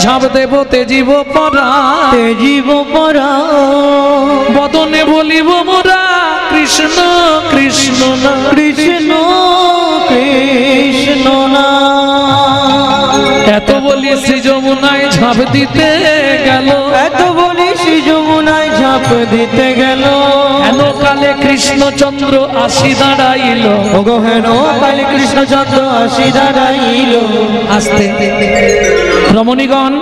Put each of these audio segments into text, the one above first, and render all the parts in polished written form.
ঝাঁপ দেব তেজিব পরা, তেজিব পরা, বদনে বলিব মোরা কৃষ্ণ কৃষ্ণ না, কৃষ্ণ কৃষ্ণ না। এত বলি শ্রী যমুনায় ঝাঁপ দিতে গেল, এত বলি শ্রী যমুনায় ঝাঁপ দিতে গেল। হেন কালে কৃষ্ণচন্দ্র আসি দাঁড়াইল, ওগো হেন কালে কৃষ্ণচন্দ্র আসি দাঁড়াইল। আস্তে রমণীগণ,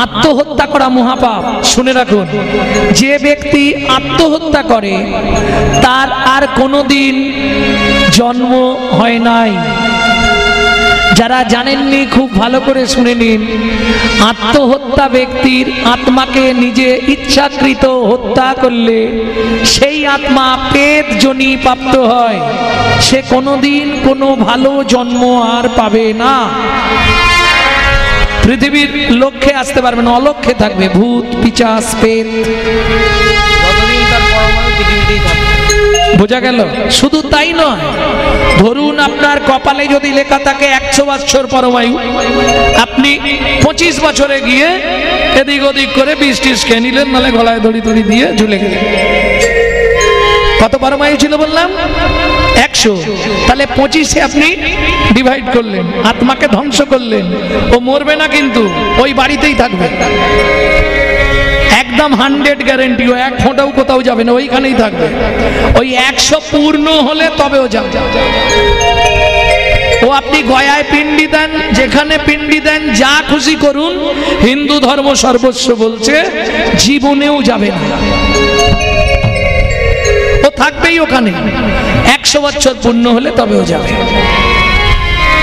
আত্মহত্যা করা মহাপাপ। শুনে রাখুন, যে ব্যক্তি আত্মহত্যা করে তার আর কোনোদিন জন্ম হয় নাই। যারা জানেননি খুব ভালো করে শুনে নিন, আত্মহত্যা ব্যক্তির আত্মাকে নিজে ইচ্ছাকৃত হত্যা করলে সেই আত্মা পেট যোনি প্রাপ্ত হয়, সে কোনোদিন কোনো ভালো জন্ম আর পাবে না। পৃথিবীর লক্ষ্যে আসতে পারবে না, অলক্ষ্যে থাকবে, ভূত পিশাচ পেট। বোঝা গেল? শুধু তাই নয়, ধরুন আপনার কপালে যদি লেখা থাকে 100 বছর পরমায়ু, আপনি 25 বছরে গিয়ে এদিক ওদিক করে 20-30 খেয়ে নিলেন, নাহলে গলায় দড়ি দড়ি দিয়ে ঝুলে গেলেন। কত পরমায়ু ছিল বললাম? 100। তাহলে 25-এ আপনি ডিভাইড করলেন, আত্মাকে ধ্বংস করলেন। ও মরবে না, কিন্তু ওই বাড়িতেই থাকবে, একদম 100 গ্যারেন্টি। ও এক ফোঁটাও কোথাও যাবে না, ওইখানেই থাকবে। ওই 100 পূর্ণ হলে তবেও যাবে। ও আপনি গয়ায় পিণ্ডি দেন, যেখানে পিণ্ডি দেন, যা খুশি করুন, হিন্দু ধর্ম সর্বস্ব বলছে জীবনেও যাবে না, ও থাকবেই ওখানে। 100 বছর পূর্ণ হলে তবেও যাবে।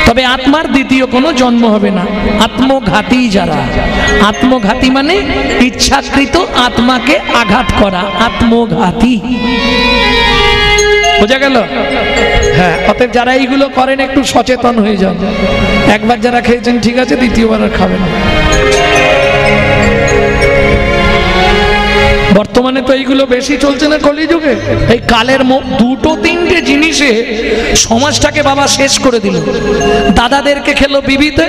তবে আত্মার দ্বিতীয় কোনো জন্ম হবে না। আত্মঘাতী যারা, আত্মঘাতী মানে ইচ্ছাকৃত আত্মাকে আঘাত করা, আত্মঘাতী। বোঝা গেল? হ্যাঁ, অতএব যারা এইগুলো করেন একটু সচেতন হয়ে যান। একবার যারা খেয়েছেন ঠিক আছে, দ্বিতীয়বার আর খাবেন না। বর্তমানে তো এইগুলো বেশি চলছে না কলিযুগে। এই কালের দুটো তিনটে জিনিসে সমাজটাকে বাবা শেষ করে দিল। দাদাদেরকে খেলো বিবিতে,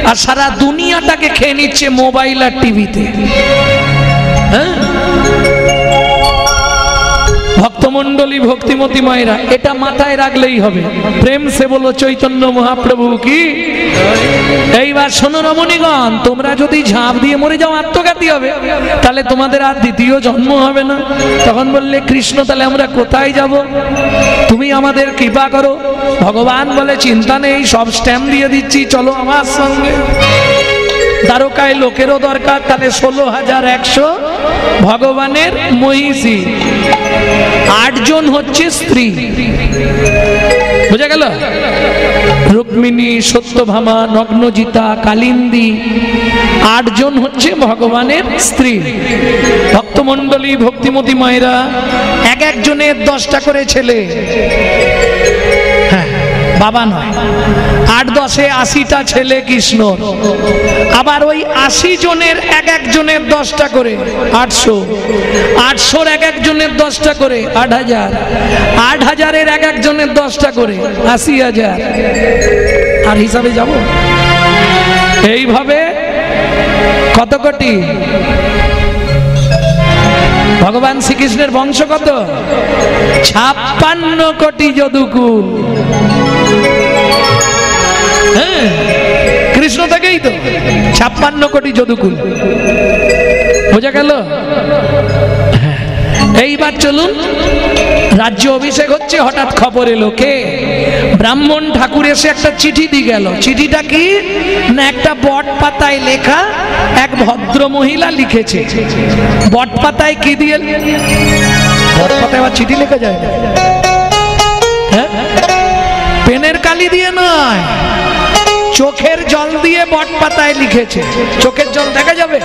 আর সারা দুনিয়াটাকে খেয়ে নিচ্ছে মোবাইল আর টিভিতে। হ্যাঁ, ভক্তমন্ডলী ভক্তিমতী মায়েরা, এটা মাথায় রাখলেই হবে। প্রেম সে বলো চৈতন্য মহাপ্রভু কি। এইবার শোনো রমণীগণ, তোমরা যদি ঝাঁপ দিয়ে মরে যাও আত্মঘাতী হবে, তাহলে তোমাদের আর দ্বিতীয় জন্ম হবে না। তখন বললে কৃষ্ণ, তাহলে আমরা কোথায় যাব? তুমি আমাদের কৃপা করো। ভগবান বলে চিন্তা নেই, সব স্ট্যাম্প দিয়ে দিচ্ছি, চলো আমার সঙ্গে। দ্বারকায় লোকেরও দরকার, তাহলে 16,100 ভগবানের মহিষী, 8 জন হচ্ছে স্ত্রী। বোঝা গেল? রুক্মিণী, সত্যভামা, নগ্নজিতা, কালিন্দী, 8 জন হচ্ছে ভগবানের স্ত্রী। ভক্তমন্ডলী ভক্তিমতী মায়েরা, এক একজনের 10টা করে ছেলে। হ্যাঁ, বাবা নয়, 8-10-এ 80টা ছেলে কৃষ্ণ। আবার ওই 80 জনের এক একজনের 10টা করে 800, 800-র এক একজনের 10টা করে 8000, 8000-এর এক একজনের 10টা করে 80,000। আর হিসাবে যাব এইভাবে কত কোটি? ভগবান শ্রীকৃষ্ণের বংশ কত? 56 কোটি যদুকুল। হ্যাঁ, কৃষ্ণ থেকেই তো 56 কোটি যদুকুল। বোঝা গেল? এইবার চলুন, রাজ্য অভিষেক হচ্ছে। হঠাৎ খবর এলো, কে? ব্রাহ্মণ ঠাকুর এসে একটা চিঠি দিয়ে গেল। চিঠিটা কি না, একটা বট পাতায় লেখা, এক ভদ্র মহিলা লিখেছে। বট পাতায় কি দিয়ে? বট পাতায় আবার চিঠি লেখা যায়? হ্যাঁ, পেনের কালি দিয়ে নয়, চোখের জল দিয়ে বট পাতায় লিখেছে। চোখের জল দেখা যাবে?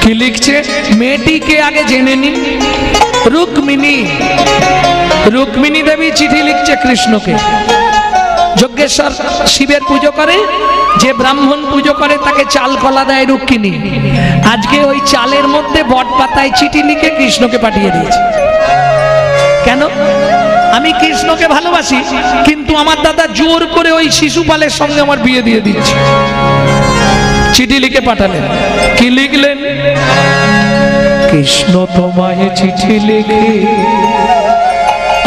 কি লিখছে? মেয়েটিকে আগে জেনে নিন। রুক্মিণী, রুক্মিণী দেবী চিঠি লিখছে কৃষ্ণকে। যজ্ঞেশ্বর শিবের পুজো করে, যে ব্রাহ্মণ পুজো করে তাকে চাল কলা দেয় রুক্মিণী। আজকে ওই চালের মধ্যে বট পাতায় চিঠি লিখে কৃষ্ণকে পাঠিয়ে দিয়েছে। কেন? আমি কৃষ্ণকে ভালোবাসি, কিন্তু আমার দাদা জোর করে ওই শিশুপালের সঙ্গে আমার বিয়ে দিয়ে দিচ্ছে। চিঠি লিখে পাঠালেন। কি লিখলেন? কৃষ্ণ তোমায় চিঠি লিখে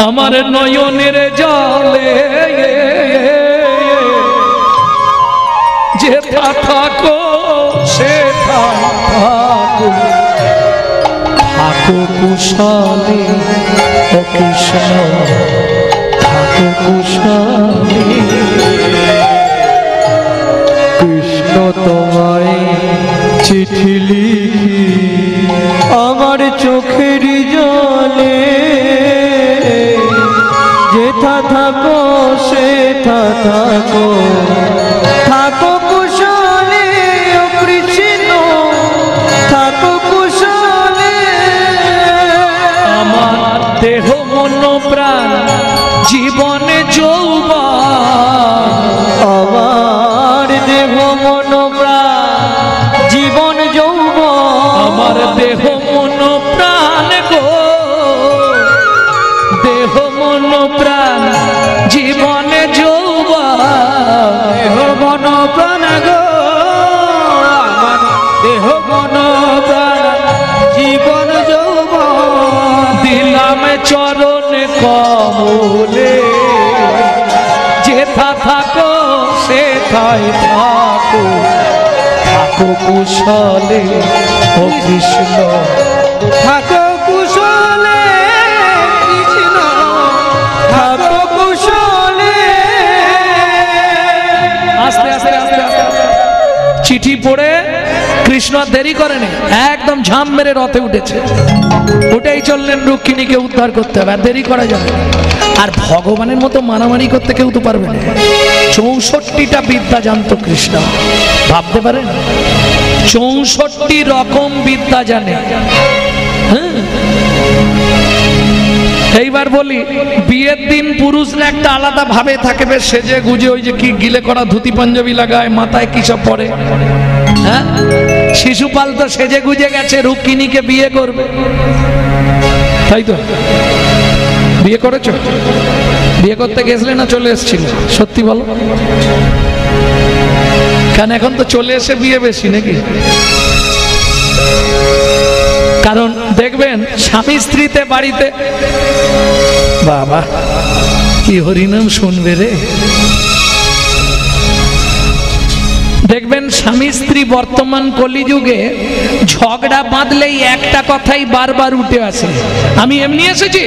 আমার নয়নের জলে যেথা থাকো সেথা থাকো, থাকো কুশলে ও কৃষ্ণ থাকো কুশলে। কৃষ্ণ তোমায় চিঠি লিখি আমার চোখের জলে যেথা থাকো সেথা থাকো, থাকো কুশলে ও কৃষ্ণ থাকো কুশলে। আমার দেহ মন প্রাণ জীবনে যৌবন, আমার দেহ মন প্রাণ জীবন যৌবন, আমার দেহ মন প্রাণ গো, দেহ মন প্রাণ জীবনে যৌবন, দেহ মন প্রাণ গো আমার দেহ মন প্রাণ জীবন যৌবন। দিলাম চরণ কমলে যেথা থাকো সেথায় থাকো, থাকো কুশলে ও কৃষ্ণ থাকো কুশলে কৃষ্ণ থাকো কুশলে। আস্তে আস্তে আস্তে আস্তে চিঠি পড়ে কৃষ্ণ আর দেরি করেনি, একদম ঝাম মেরে রথে উঠেছে। উঠেই চললেন রুক্মিণীকে উদ্ধার করতে হবে, আর দেরি করা যাবে না। আর ভগবানের মতো মারামারি করতে কেউ তো পারবে না। 64টা বিদ্যা জানতো কৃষ্ণ, ভাবতে পারেন 64 রকম বিদ্যা জানে। হ্যাঁ, এইবার বলি, বিয়ের দিন পুরুষরা একটা আলাদা ভাবে থাকে, বেশ সেজে গুজে, ওই যে কি গিলে করা ধুতি পাঞ্জাবি লাগায়, মাথায় কি সব পরে। হ্যাঁ, শিশুপাল তো সেজে গুজে গেছে রুক্মিণীকে বিয়ে করবে, তাই তো? বিয়ে করেছো? বিয়ে করতে গেছিলে না চলে এসেছিল? সত্যি বলো, কেন এখন তো চলে এসে বিয়ে বেশি নাকি? কারণ দেখবেন স্বামী স্ত্রীতে বাড়িতে, বাবা কি হরিনাম শুনবে রে, দেখবেন স্বামী স্ত্রী বর্তমান কলিযুগে ঝগড়া বাঁধলেই একটা কথাই বারবার উঠে আসে, আমি এমনি এসেছি,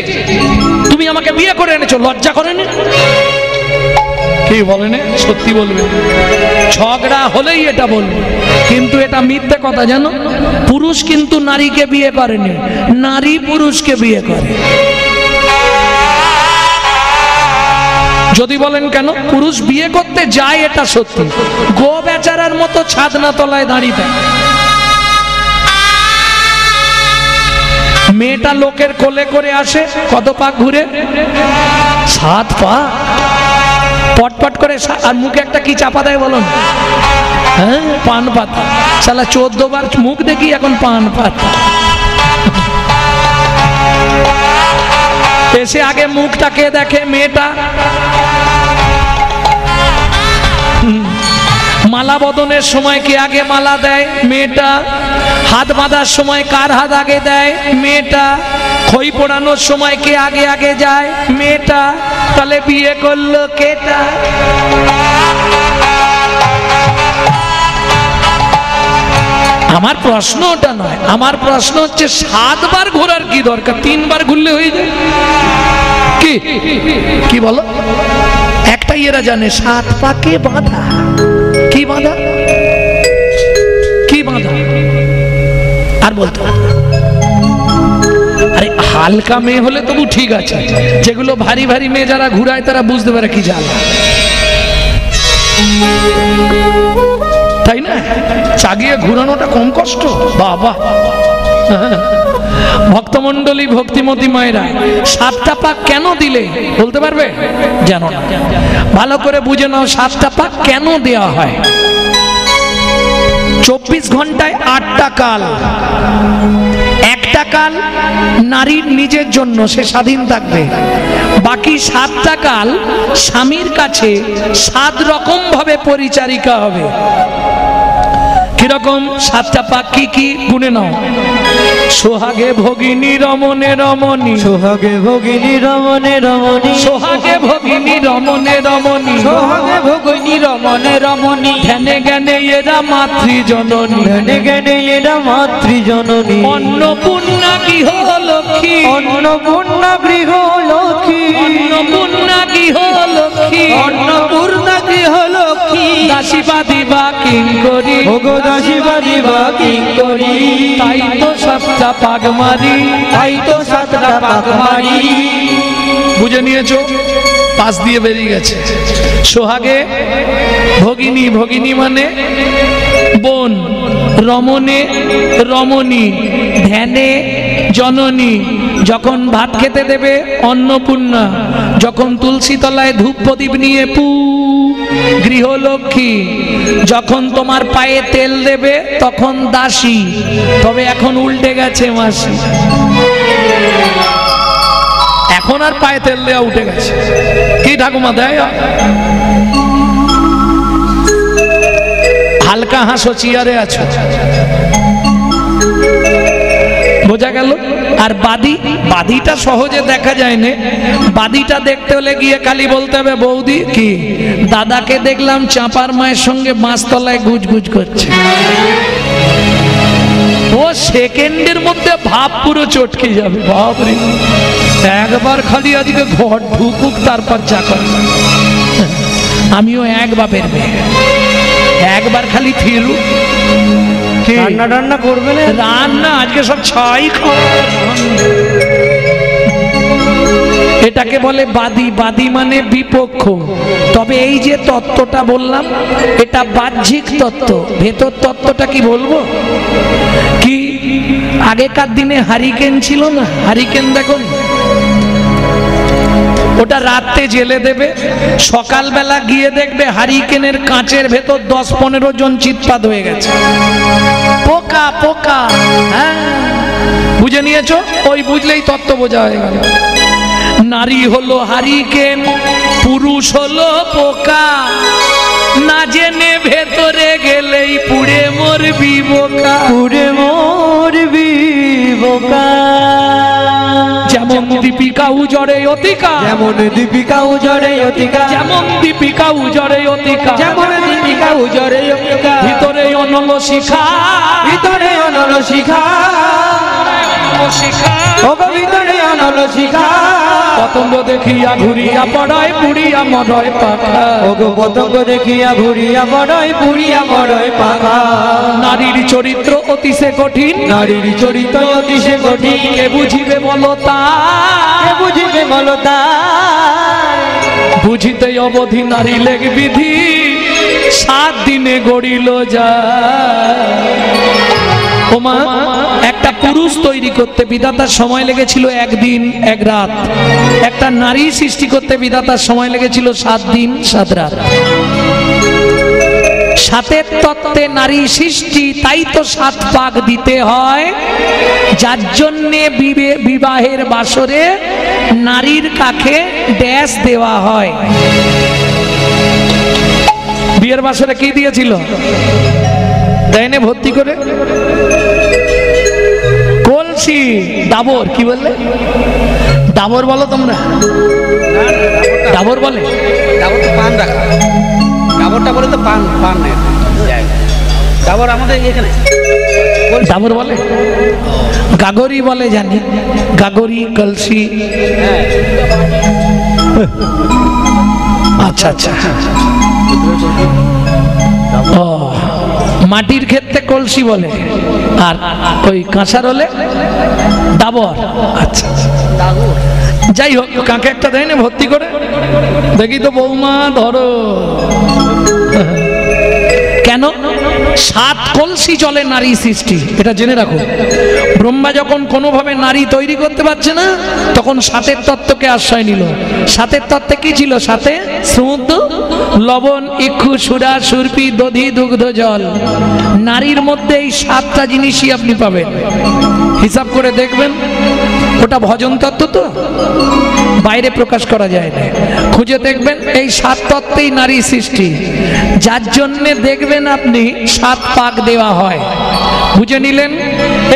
তুমি আমাকে বিয়ে করে এনেছো, লজ্জা করেনি? কি বলেন? সত্যি বলবে, ঝগড়া হলেই এটা বলবে। কিন্তু এটা মিথ্যে কথা জানো, পুরুষ কিন্তু নারীকে বিয়ে করেনি, নারী পুরুষকে বিয়ে করে। যদি বলেন কেন, পুরুষ বিয়ে করতে যায় এটা সত্যি, গো বেচারার মতো ছাদনা তলায় দাঁড়িয়ে থাকে। মেয়েটা লোকের কোলে করে আসে, কত পাক ঘুরে? 7 পা, পটপট করে, আর মুখে একটা কি চাপা দেয় বলুন? হ্যাঁ, পান পাতা। শালা 14 বার মুখ দেখি এখন পান পাতা। এসে আগে মুখটাকে দেখে মেয়েটা, মালা বদনের সময় কে আগে মালা দেয়? মেয়েটা। হাত বাঁধার সময় কার হাত আগে দেয়? মেয়েটা। খই পোড়ানোর সময় কে আগে আগে যায়? মেয়েটা। তাহলে বিয়ে করলো কেটা? আমার প্রশ্ন ওটা নয়, আমার প্রশ্ন হচ্ছে 7 বার ঘোরার কি দরকার? 3 বার ঘুরলে হয়ে যায়। কি কি বলো? একটাই এরা জানে, 7 পাকে বাঁধা। কি বাঁধা? কি বাঁধা? আর বলতো, আরে হালকা মেয়ে হলে তবু ঠিক আছে, যেগুলো ভারী ভারী মেয়ে যারা ঘুরায় তারা বুঝতে পারে কি জ্বালা, তাই না? চাগিয়ে ঘুরানোটা কম কষ্ট বাবা। ভক্তমণ্ডলী, ভক্তিমতী মায়েরা, 7টা পাক কেন দিলে বলতে পারবে? জানো না? ভালো করে বুঝে নাও 7টা পাক কেন দেওয়া হয়। 24 ঘন্টায় 8টা কাল, একটা কাল নারীর নিজের জন্য, সে স্বাধীন থাকবে। বাকি 7টা কাল স্বামীর কাছে 7 রকম ভাবে পরিচারিকা হবে। কিরকম সাতটা পাক কি কি গুনে নাও? সোহাগে ভগিনী রমণে রমণী, সোহাগে ভগিনী রমণে রমণী, সোহাগে ভগিনী রমণে রমণী, সোহাগে ভগিনী রমণে রমণী, ধ্যানে জ্ঞানে এরা মাতৃজননী, ধ্যানে জ্ঞানে এরা মাতৃজননী, অন্নপূর্ণা গৃহ লক্ষ্মী, অন্নপূর্ণা গৃহ লক্ষ্মী, অন্নপূর্ণা গৃহ লক্ষ্মী, অন্নপূর্ণা গৃহ লক্ষ্মী, দাসীবাদী বা কিঙ্করী, ভোগো দাসীবাদী বা কিঙ্করী, তাই তো সাতটা পাক মারি, তাই তো সাতটা পাক মারি। বুঝে নিয়েছো? পাশ দিয়ে বেরিয়ে গেছে। সোহাগে ভগিনী, ভগিনী মানে বোন, রমণে রমণী, ধ্যানে জননী, যখন ভাত খেতে দেবে অন্নপূর্ণা, যখন তুলসী তলায় ধূপ প্রদীপ নিয়ে পু গৃহলক্ষ্মী, যখন তোমার পায়ে তেল দেবে তখন দাসী। তবে এখন উল্টে গেছে মাসি, এখন আর পায়ে তেল দেওয়া উঠে গেছে। কি ঠাকুমা দেয়? হালকা হাসো, চেয়ারে আছো, বোঝা গেল? আর বাদি, বাদিটা সহজে দেখা যায় না। বাদিটা দেখতে হলে গিয়ে খালি বলতে হবে, বৌদি কি দাদাকে দেখলাম চাপার মায়ের সঙ্গে বাঁশতলায় গুজগুজ করছে। ও সেকেন্ডের মধ্যে ভাব পুরো চটকে যাবে। বাপরে, একবার খালি আজকে ঘর ঢুকুক তারপর চাকর। আমিও এক বাপের মেয়ে, একবার খালি ফিরুক। রান্না টান্না করবে না? রান্না আজকে সব ছাই খাওয়া। এটাকে বলে বাদী। বাদী মানে বিপক্ষ। তবে এই যে তত্ত্বটা বললাম এটা বাহ্যিক তত্ত্ব, ভেতর তত্ত্বটা কি বলবো? কি আগেকার দিনে হারিকেন ছিল না? হারিকেন দেখুন, ওটা রাতে জেলে দেবে, সকালবেলা গিয়ে দেখবে হারিকেনের কাঁচের ভেতর 10-15 জন চিৎপাত হয়ে গেছে। পোকা পোকা। হ্যাঁ, বুঝে নিয়েছো? ওই বুঝলেই তত্ত্ব বোঝা হয়ে গেল। নারী হলো হারিকেন, পুরুষ হলো পোকা, না জেনে ভেতরে গেলেই পুড়ে মরবি বোকা, পুড়ে মরবি বোকা। যেমন দীপিকা উজরে অতিকা, যেমন দীপিকা উজরে অতিকা, যেমন দীপিকা উজরে অতিকা, যেমন দীপিকা উজরে অতিকা, ভিতরে অনল শিখা, ভিতরে অনল শিখা, শিখা, ওগো ভিতরে অনল শিখা। পতঙ্গ দেখিয়া ঘুরিয়া পড়ায় পুড়িয়া মরয় পাখা, ওগো পতঙ্গ দেখিয়া ঘুরিয়া বড়ই পুড়িয়া বড়ই পাখা। নারীর চরিত্র অতিশে কঠিন, নারীর চরিত্র অতিশে কঠিন, কে বুঝিবে বলো তা, কে বুঝিবে বলো তা। বুঝিতে অবধি নারী লেগ বিধি, 7 দিনে গড়িল যা। ওমা, একটা পুরুষ তৈরি করতে বিধাতার সময় লেগেছিল 1 দিন 1 রাত, একটা নারী সৃষ্টি করতে বিধাতার সময় লেগেছিল 7 দিন 7 রাত। সাতের তত্ত্বে নারী সৃষ্টি, তাই তো 7 পাক দিতে হয়, যার জন্যে বিবাহের বাসরে নারীর কাছে ড্যাশ দেওয়া হয়। বিয়ের বাসরে কি দিয়েছিল? দেয়নে ভর্তি করে কলসি, ডাবর। কি বললে? ডাবর বলো তোমরা? ডাবর বলে? ডাবর তো পান রাখা, ডাবরটা বলে তো পান, পান নেই ডাবর আমাদের এখানে ডাবর বলে, গাগরি বলে জানি, গাগরি কলসি। আচ্ছা আচ্ছা, ও মাটির ক্ষেত্রে কলসি বলে, আর ওই কাঁসার হলে ডাবর। আচ্ছা, যাই হোক, কাকে একটা দেয় না ভর্তি করে, দেখি তো বৌমা ধরো। কেন? 7 কলসি জলে নারী সৃষ্টি, এটা জেনে রাখো। ব্রহ্মা যখন কোনোভাবে নারী তৈরি করতে পারছে না, তখন 7 তত্ত্বকে আশ্রয় নিল। 7 তত্ত্বে কি ছিল? 7 সমুদ্র, লবণ, ইক্ষু, সুরা, সুরপি, দধি, দুগ্ধ, জল। নারীর মধ্যে এই 7টা জিনিসই আপনি পাবেন। হিসাব করে দেখবেন, ওটা ভজন তত্ত্ব তো বাইরে প্রকাশ করা যায় না। খুঁজে দেখবেন এই 7 তত্ত্বেই নারী সৃষ্টি, যার জন্যে দেখবেন আপনি 7 পাক দেওয়া হয়। বুঝে নিলেন?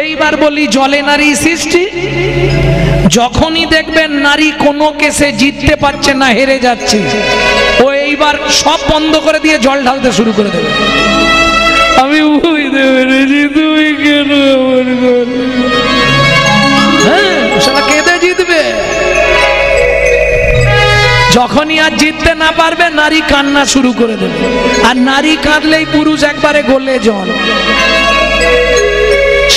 এইবার বলি জলে নারী সৃষ্টি। যখনই দেখবেন নারী কোনো কেসে জিততে পারছে না, হেরে যাচ্ছে, ও এইবার সব বন্ধ করে দিয়ে জল ঢালতে শুরু করে দেবে। আমি বুঝতে পেরেছি তুমি কেন এমন করলে। হ্যাঁ, সারা কেঁদে জিতবে। যখনই আর জিততে না পারবে নারী কান্না শুরু করে দেবে, আর নারী কাঁদলেই পুরুষ একবারে গলে জল।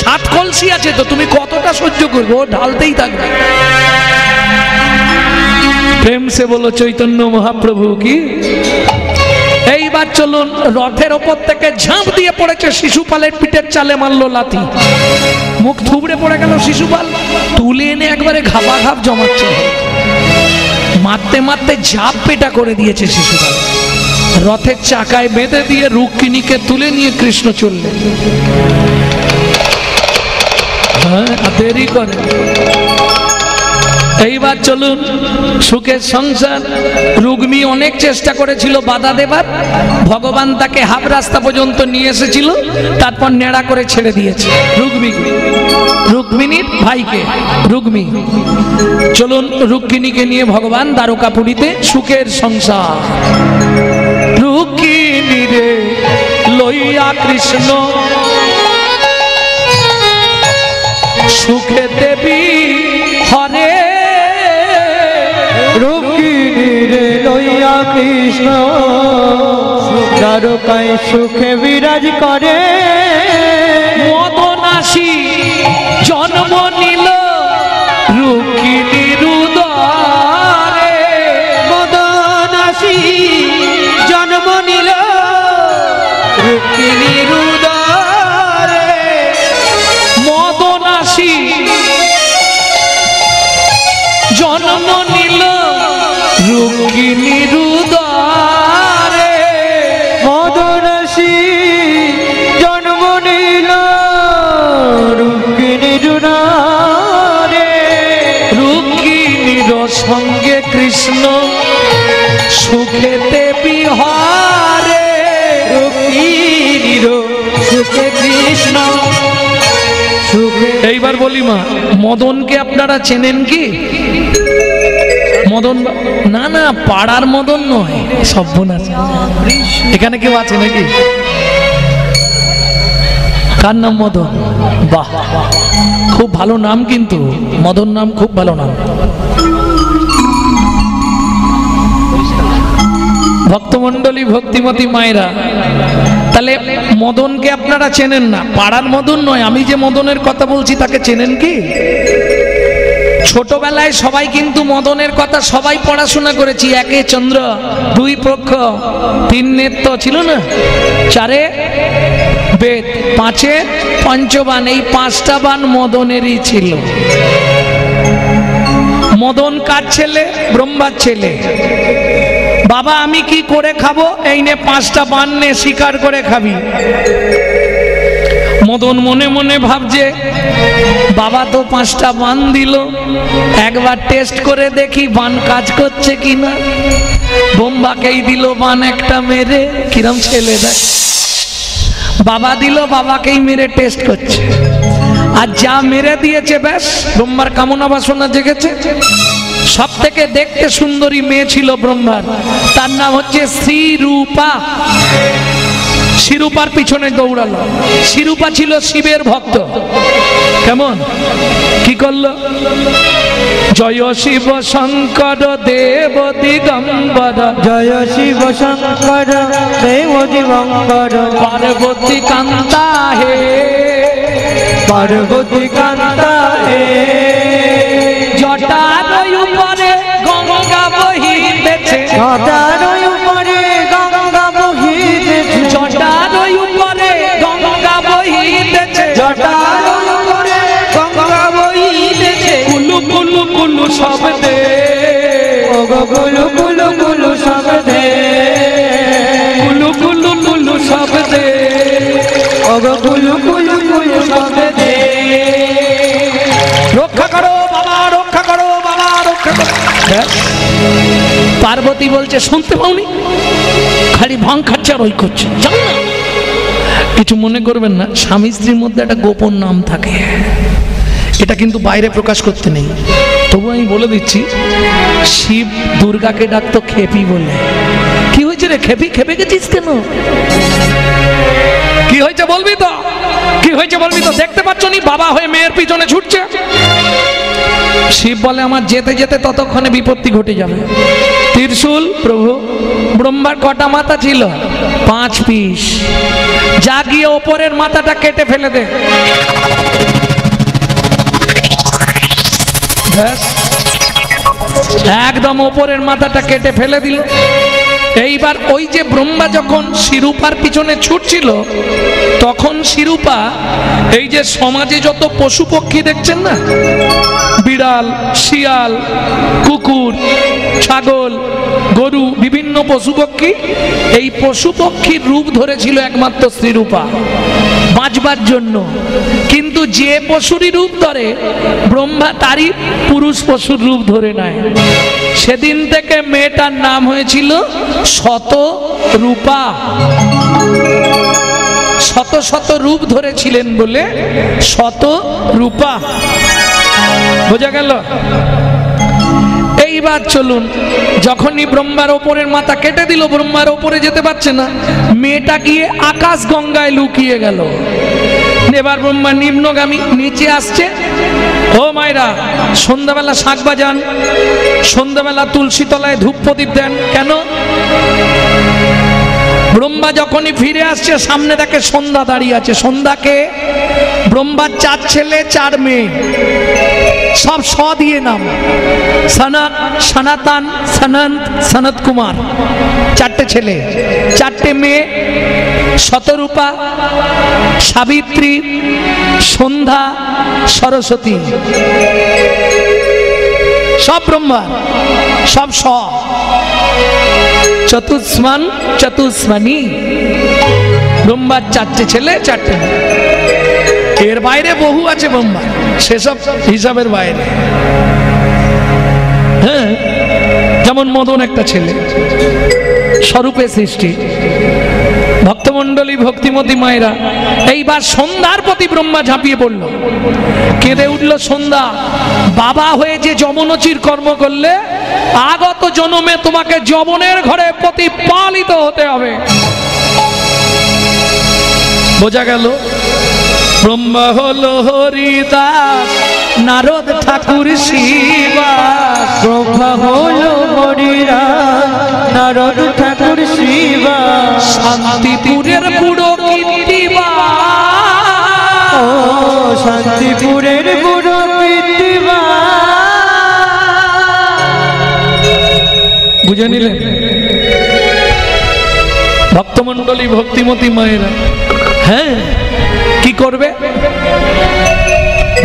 7 কলসি আছে তো, তুমি কতটা সহ্য করবে, ও ঢালতেই থাকবে। প্রেম সে বলো চৈতন্য মহাপ্রভু কি। এইবার চলুন, রথের ওপর থেকে ঝাঁপ দিয়ে পড়েছে শিশুপালের পিঠের চালে, মারলো লাথি, মুখ থুবড়ে পড়ে গেল শিশুপাল। তুলে এনে একবারে ঘাপা ঘাপ জমাচ্ছে, মারতে মারতে ঝাঁপ পেটা করে দিয়েছে শিশুপাল। রথের চাকায় বেঁধে দিয়ে রুক্মিণীকে তুলে নিয়ে কৃষ্ণ চললেন। হ্যাঁ, দেরি করে। এইবার চলুন সুখের সংসার। রুক্মিণী অনেক চেষ্টা করেছিল বাধা দেবার, ভগবান তাকে হাফ রাস্তা পর্যন্ত নিয়ে এসেছিল, তারপর নেড়া করে ছেড়ে দিয়েছে রুক্মিণীর ভাইকে। রুক্মিণী চলুন, রুক্মিণীকে নিয়ে ভগবান দ্বারকাপুরীতে সুখের সংসার। রুক্মিণী রে লইয়া কৃষ্ণ সুখে দেবী হরে। রুক্মিণী রে লইয়া কৃষ্ণ দ্বারকায় সুখে বিরাজ করে। মদন আসি জন্ম নিল রুক্মিণীর উদরে। মদন আসি জন্ম নিল রুক্মিণীর উদরে। মদন আসি জন্ম নিল রুক্মিণীর উদরে। মদনাসী জন্ম নিল রুক্মিণীর উদরে। রুক্মিণীর সঙ্গে কৃষ্ণ সুখেতে বিহারে। রুক্মিণীর সুখে কৃষ্ণ সুখে। এইবার বলি মা, মদনকে আপনারা চেনেন কি? মদন না না, পাড়ার মদন নয়, সর্বনাশ। এখানে কেউ আছে নাকি? কার নাম মদন? বাহ, খুব ভালো নাম, কিন্তু মদন নাম খুব ভালো নাম। ভক্তমণ্ডলী, ভক্তিমতী মায়েরা, তাহলে মদনকে আপনারা চেনেন না, পাড়ার মদন নয়। আমি যে মদনের কথা বলছি তাকে চেনেন কি? ছোটবেলায় সবাই কিন্তু মদনের কথা সবাই পড়াশোনা করেছি। 1 চন্দ্র, 2 প্রক্ষ, 3 নেত্র ছিল না, 4 বেদ, 5 পঞ্চবান, এই 5টা বান মদনেরই ছিল। মদন কার ছেলে? ব্রহ্মার ছেলে। বাবা আমি কি করে খাবো? এই নে 5টা বান নে, শিকার করে খাবি। মদন মনে মনে ভাবছে বাবা তো 5টা বান দিল, একবার টেস্ট করে দেখি বান কাজ করছে কিনা। ব্রহ্মাকেই দিল বান একটা মেরে, কিরম ছেলে দেয়। বাবা দিল, বাবাকেই মেরে টেস্ট করছে, আর যা মেরে দিয়েছে ব্যাস ব্রহ্মার কামনা বাসনা জেগেছে। সব থেকে দেখতে সুন্দরী মেয়ে ছিল ব্রহ্মার, তার নাম হচ্ছে শ্রীরূপা। শ্রীরূপার পিছনে দৌড়ালো। শ্রীরূপা ছিল শিবের ভক্ত। কেমন কি করলো? জয় শিব শঙ্কর দেব দিগম্বর, জয় শিব শঙ্কর দেব দিগম্বর। পার্বতী কান্তা হে, পার্বতী কান্তা হে। জটার উপরে গঙ্গা বহিতেছে, জটার উপরে গঙ্গা বহিতেছে। জটার উপরে গঙ্গা বহিতেছে, জটার উপরে গঙ্গা বহিতেছে। কুলু কুলু কুলু শব্দে, ওগো কুলু কুলু কুলু শব্দে, কুলু কুলু কুলু শব্দে, ওগো কুলু কুলু কুলু শব্দে। রক্ষা করো বাবা, রক্ষা করো বাবা, রক্ষা করো। পার্বতী বলছে শুনতে পাওনি, খালি ভাঙ খাচ্ছে আর ওই করছে, জানো না? কিছু মনে করবেন না, স্বামী স্ত্রীর মধ্যে একটা গোপন নাম থাকে, এটা কিন্তু বাইরে প্রকাশ করতে নেই। তবু আমি বলে দিচ্ছি, শিব দুর্গাকে ডাকতো খেপি বলে। কি হয়েছে রে খেপি, খেপে গেছিস কেন? কি হয়েছে বলবি তো, কি হয়েছে বলবি তো? দেখতে পাচ্ছ নি বাবা হয়ে মেয়ের পিছনে ছুটছে। শিব বলে আমার যেতে যেতে ততক্ষণে বিপত্তি ঘটে যাবে। ত্রিশূল, প্রভু ব্রহ্মার কটা মাথা ছিল? 5 পিস। যা গিয়ে ওপরের মাথাটা কেটে ফেলে দে। একদম ওপরের মাথাটা কেটে ফেলে দিল। এইবার ওই যে ব্রহ্মা যখন শিরূপার পিছনে ছুটছিল, তখন শিরূপা এই যে সমাজে যত পশু পক্ষী দেখছেন না, বিড়াল, শিয়াল, কুকুর, ছাগল, গরু, বিভিন্ন পশু পক্ষী, এই পশু পক্ষীর রূপ ধরেছিল একমাত্র শ্রীরূপা বাঁচবার জন্য। কিন্তু যে পশুরই রূপ ধরে ব্রহ্মা তারই পুরুষ পশুর রূপ ধরে নেয়। সেদিন থেকে মেয়েটার নাম হয়েছিল শতরূপা। শত শত রূপ ধরেছিলেন বলে শতরূপা। বোঝা গেল? এইবার চলুন, যখনই ব্রহ্মার ওপরের মাথা কেটে দিল, ব্রহ্মার ওপরে যেতে পারছে না, মেয়েটা গিয়ে আকাশ গঙ্গায় লুকিয়ে গেল। এবার ব্রহ্মা নিম্নগামী, নিচে আসছে। ও মায়েরা, সন্ধ্যাবেলা শাঁখ বাজান, সন্ধ্যাবেলা তুলসী তলায় ধূপ প্রদীপ দেন। কেন? ব্রহ্মা যখনই ফিরে আসছে, সামনে দেখে সন্ধ্যা দাঁড়িয়ে আছে। সন্ধ্যাকে ব্রহ্মার 4 ছেলে 4 মেয়ে, সব স দিয়ে নাম, সনত, সনাতন, সনন্ত, সনত কুমার। 4টে ছেলে 4টে মেয়ে, শতরূপা, সাবিত্রী, সন্ধ্যা, সরস্বতী। সব ব্রহ্মা, সব স। চতুষ্মান চতুষ্মানি। ব্রহ্মার 4টে ছেলে 4টে মেয়ে। এর বাইরে বহু আছে ব্রহ্মা, সেসব হিসাবের বাইরে। হ্যাঁ, যেমন মদন একটা ছেলে, স্বরূপে সৃষ্টি। ভক্তমণ্ডলী, ভক্তিমতী মায়েরা, এইবার সন্ধ্যার প্রতি ব্রহ্মা ঝাঁপিয়ে পড়ল। কেঁদে উঠল সন্ধ্যা, বাবা হয়ে যে যমনোচির কর্ম করলে, আগত জন্মে তোমাকে যবনের ঘরে প্রতিপালিত হতে হবে। বোঝা গেল? ব্রহ্মা হলো হরিদাস, নারদ ঠাকুর শিবাস। ব্রহ্মা হলো হরিদাস, নারদ ঠাকুর শিবাস। শান্তিপুরের বুড়ো কীর্তিবাস, ও শান্তিপুরের বুড়ো কীর্তিবাস। বুঝে নিলেন ভক্তমণ্ডলী, ভক্তিমতী মায়েরা? হ্যাঁ, কি করবে?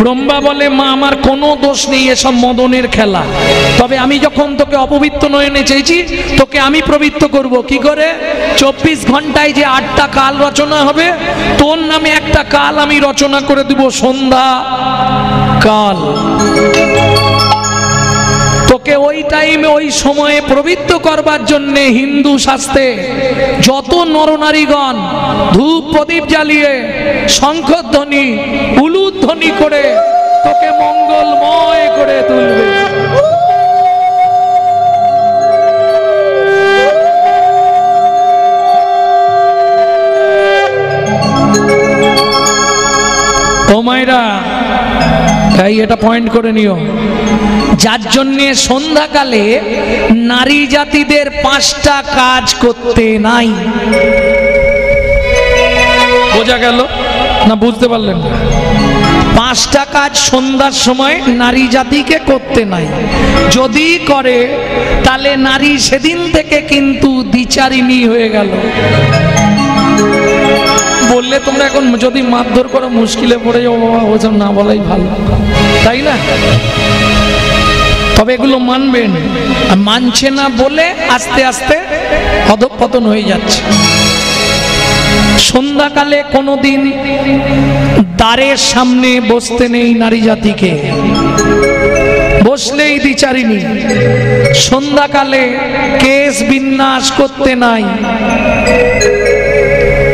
ব্রহ্মা বলে মা আমার কোনো দোষ নেই, এসব মদনের খেলা। তবে আমি যখন তোকে অপবিত্র নয়নে চেয়েছি, তোকে আমি পবিত্র করব। কি করে? 24 ঘন্টায় যে 8টা কাল রচনা হবে, তোর নামে একটা কাল আমি রচনা করে দিব, সন্ধ্যা কাল। তোকে ওই টাইমে, ওই সময়ে পবিত্র করবার জন্য হিন্দু শাস্ত্রে যত নরনারীগণ ধূপ প্রদীপ জ্বালিয়ে, শঙ্খধ্বনি, উলুধ্বনি করে তোকে মঙ্গলময় করে তুলবে। ও মায়েরা, তাই এটা পয়েন্ট করে নিও। যার জন্যে সন্ধ্যাকালে নারী জাতিদের 5টা কাজ করতে নাই। বোঝা গেল না? বুঝতে পারলেন না? 5টা কাজ সন্ধ্যার সময় নারী জাতিকে করতে নাই। যদি করে তাহলে নারী সেদিন থেকে কিন্তু দ্বিচারিণী হয়ে গেল। বললে তোমরা এখন যদি মারধর করো, মুশকিলে পড়ে যাও বাবা, ওসব না বলাই ভালো, তাই না? তবে এগুলো মানবেন, মানছে না বলে আস্তে আস্তে অধঃপতন হয়ে যাচ্ছে। সন্ধ্যাকালে কোনোদিন দ্বারের সামনে বসতে নেই নারী জাতিকে। বসলেই দ্বিচারিণী, সন্ধ্যাকালে কেশ বিন্যাস করতে নাই,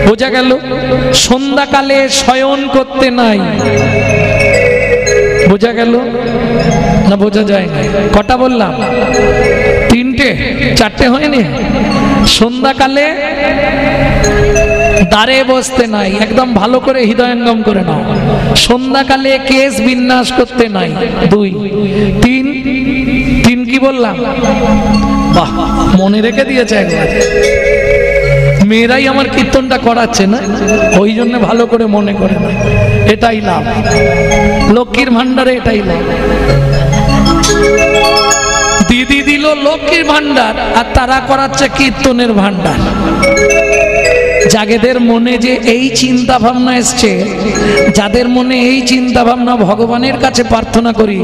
বোঝা গেল? সন্ধ্যাকালে শয়ন করতে নাই, বোঝা গেল না? বোঝা যায় না? কটা বললাম? তিনটে, চারটে হয়নি? সন্ধ্যাকালে দাঁড়ে বসতে নাই, একদম ভালো করে হৃদয়ঙ্গম করে নাও। সন্ধ্যাকালে কেশ বিন্যাস করতে নাই, 2, 3, কি বললাম? বাহ, মনে রেখে দিয়েছে একবার। মেয়েরাই আমার কীর্তনটা করাচ্ছে না, ওই জন্য ভালো করে মনে করে না। এটাই লাভ, লক্ষ্মীর ভান্ডারে এটাই লাভ। দিদি দিল লক্ষ্মীর ভান্ডার, আর তারা করাচ্ছে কীর্তনের ভান্ডার। যাদের মনে যে এই চিন্তা ভাবনা এসছে, যাদের মনে এই চিন্তা ভাবনা, ভগবানের কাছে প্রার্থনা করি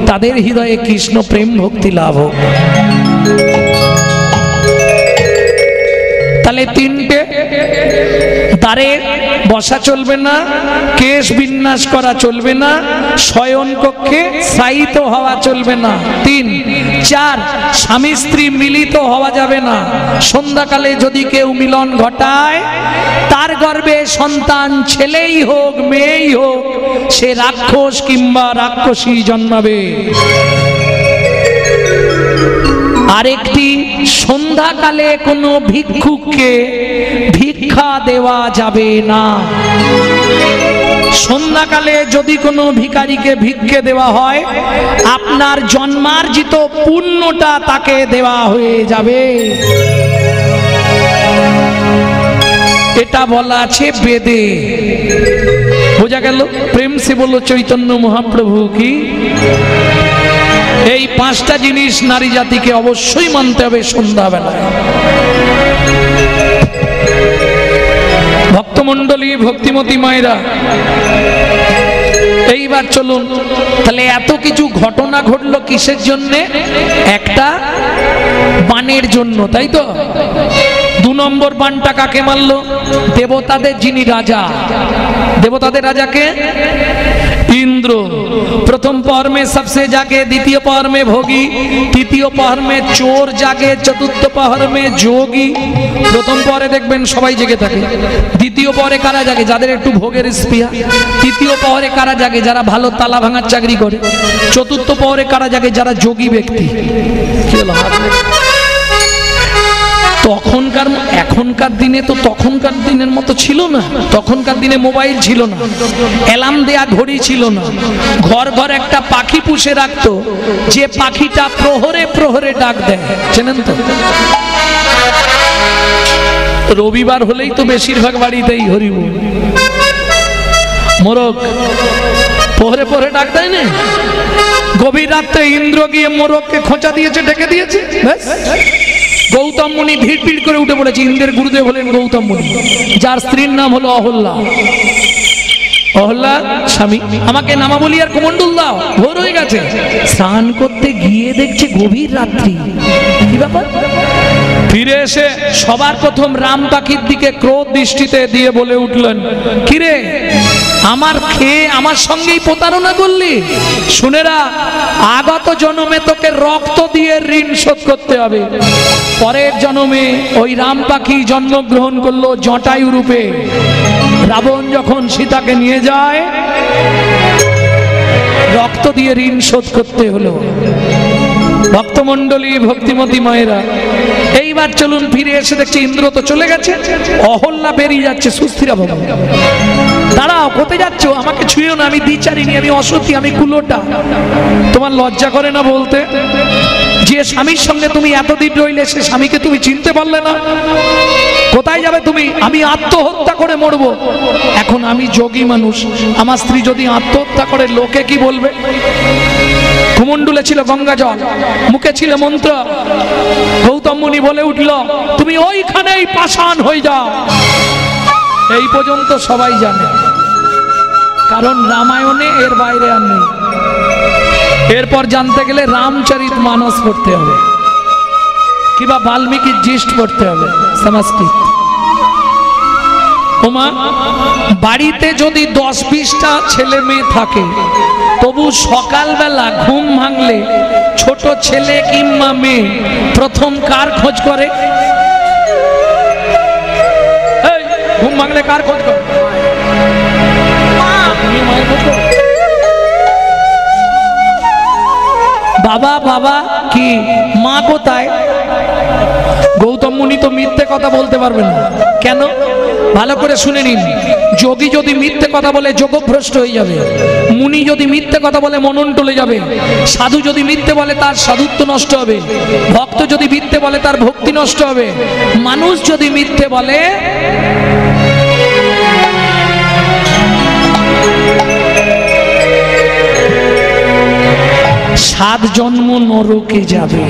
তাদের হৃদয়ে কৃষ্ণ প্রেম ভক্তি লাভ হোক। তাহলে 3টে, দাঁড়ে বসা চলবে না, কেশ বিন্যাস করা চলবে না, শয়ন কক্ষে শায়িত হওয়া চলবে না। 3, 4, স্বামী স্ত্রী মিলিত হওয়া যাবে না। সন্ধ্যাকালে যদি কেউ মিলন ঘটায়, তার গর্ভে সন্তান ছেলেই হোক মেয়েই হোক, সে রাক্ষস কিংবা রাক্ষসী জন্মাবে। আরেকটি, সন্ধ্যাকালে কোনো ভিক্ষুককে ভিক্ষা দেওয়া যাবে না। সন্ধ্যাকালে যদি কোনো ভিখারিকে ভিক্ষে দেওয়া হয়, আপনার জন্মার্জিত পুণ্যটা তাকে দেওয়া হয়ে যাবে। এটা বলা আছে বেদে, বোঝা গেল? প্রেম সে বলো চৈতন্য মহাপ্রভু কি। এই 5টা জিনিস নারী জাতিকে অবশ্যই মানতে হবে সন্ধ্যাবেলায়। ভক্তমণ্ডলী, ভক্তিমতী মায়েরা, এইবার চলুন, তাহলে এত কিছু ঘটনা ঘটলো কিসের জন্যে? একটা বানের জন্য, তাই তো? 2 নম্বর বানটা কাকে মারলো? দেবতাদের যিনি রাজা, দেবতাদের রাজাকে इंद्र। प्रथम पहर में सबसे जागे, द्वितीय पहर में भोगी, तृतीय पहर में चोर जागे, चतुर्थ पहर में जोगी। प्रथम पहरे देखबेन सबाई जेगे थाके, द्वितीय पहरे कारा जागे जादेर एकटू भोगेर स्पृहा, तृतीय पहरे कारा जागे जारा भालो ताला भाঙার চাকরি করে, चतुर्थ पहरे कारा जागे जारा जोगी व्यक्ति। কি হলো তখনকার এখনকার দিনে তো তখনকার দিনের মতো ছিল না। তখনকার দিনে মোবাইল ছিল না, অ্যালার্ম দেয়া ঘড়ি ছিল না, ঘর ঘর একটা পাখি পুষে রাখতো, যে পাখিটা প্রহরে প্রহরে ডাক দেয়, চেনেন তো? রবিবার হলেই তো বেশিরভাগ বাড়িতেই হরিবল মোরগ প্রহরে প্রহরে ডাক দেয় না। গভীর রাতে ইন্দ্র গিয়ে মোরগকে খোঁচা দিয়েছে, ডেকে দিয়েছে, ব্যাস। গৌতম মুনি ভিড় ভিড় করে উঠে পড়েছে। ইন্দ্রের গুরুদেব হলেন গৌতম মুনি, যার স্ত্রীর নাম হলো অহল্যা। অহল্যা স্বামী আমাকে নামাবলি আর কুমন্ডল দাও, ভোর হয়ে গেছে। স্নান করতে গিয়ে দেখছে গভীর রাত্রি, কি ব্যাপার? ফিরে এসে সবার প্রথম রাম পাখির দিকে ক্রোধ দৃষ্টিতে দিয়ে বলে উঠলেন, কিরে আমার খেয়ে আমার সঙ্গেই প্রতারণা করলি? শুনেরা, আগত জন্মে তোকে রক্ত দিয়ে ঋণ শোধ করতে হবে। পরের জন্মে ওই রাম পাখি জন্মগ্রহণ করলো জটায়ু রূপে। রাবণ যখন সীতাকে নিয়ে যায়, রক্ত দিয়ে ঋণ শোধ করতে হলো। ভক্তমণ্ডলী, ভক্তিমতী মায়েরা, এইবার চলুন ফিরে এসে দেখছি ইন্দ্র তো চলে গেছে, অহল্যা বেরিয়ে যাচ্ছে সুস্থিরা ভাবে। দাঁড়াও, কোথায় যাচ্ছ? আমাকে ছুঁয়েও না, আমি দ্বিচারিণী, আমি অসতী, আমি কুলোটা। তোমার লজ্জা করে না বলতে? যে স্বামীর সঙ্গে তুমি এতদিন রইলে, সে স্বামীকে তুমি চিনতে পারলে না? কোথায় যাবে তুমি? আমি আত্মহত্যা করে মরবো। এখন আমি যোগী মানুষ, আমার স্ত্রী যদি আত্মহত্যা করে লোকে কি বলবে? কুমন্ডলে ছিল গঙ্গা জল, মুখে ছিল মন্ত্র। গৌতম মুনি বলে উঠল, তুমি ওইখানেই পাষাণ হয়ে যাও। এই পর্যন্ত সবাই জানে, কারণ রামায়ণে এর বাইরে আর নেই। এরপর জানতে গেলে রামচরিত মানস পড়তে হবে, কিংবা বাল্মীকি জিষ্ট পড়তে হবে, সংস্কৃত। ওমা বাড়িতে যদি 10-20টা ছেলে মেয়ে থাকে, তবু সকালবেলা ঘুম ভাঙলে ছোট ছেলে কিংবা মেয়ে প্রথম কার খোঁজ করে? এই, ঘুম ভাঙলে কার খোঁজ করে? মায়ের খোঁজ করে। বাবা বাবা কি মা কোথায়? গৌতম মুনি তো মিথ্যে কথা বলতে পারবেন না। কেন? ভালো করে শুনে নিন। যোগী যদি মিথ্যে কথা বলে যোগভ্রষ্ট হয়ে যাবে, মুনি যদি মিথ্যে কথা বলে মনন টলে যাবে, সাধু যদি মিথ্যে বলে তার সাধুত্ব নষ্ট হবে, ভক্ত যদি মিথ্যে বলে তার ভক্তি নষ্ট হবে, মানুষ যদি মিথ্যে বলে সাত জন্ম নরকে যাবে।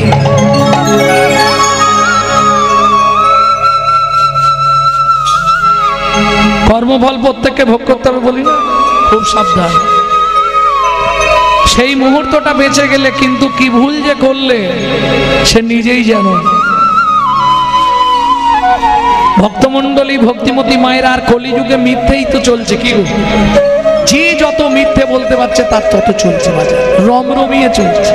কর্মফল প্রত্যেককে ভোগ করতে হবে বলি না, খুব সাবধান। সেই মুহূর্তটা বেঁচে গেলে কিন্তু কি ভুল যে করলে সে নিজেই জানে। ভক্তমণ্ডলী, ভক্তিমতী মায়েরা, আর কলিযুগে মিথ্যেই তো চলছে। কি গো, যে যত মিথ্যে বলতে পারছে তার তত চলছে বাজার, রমরমিয়ে চলছে।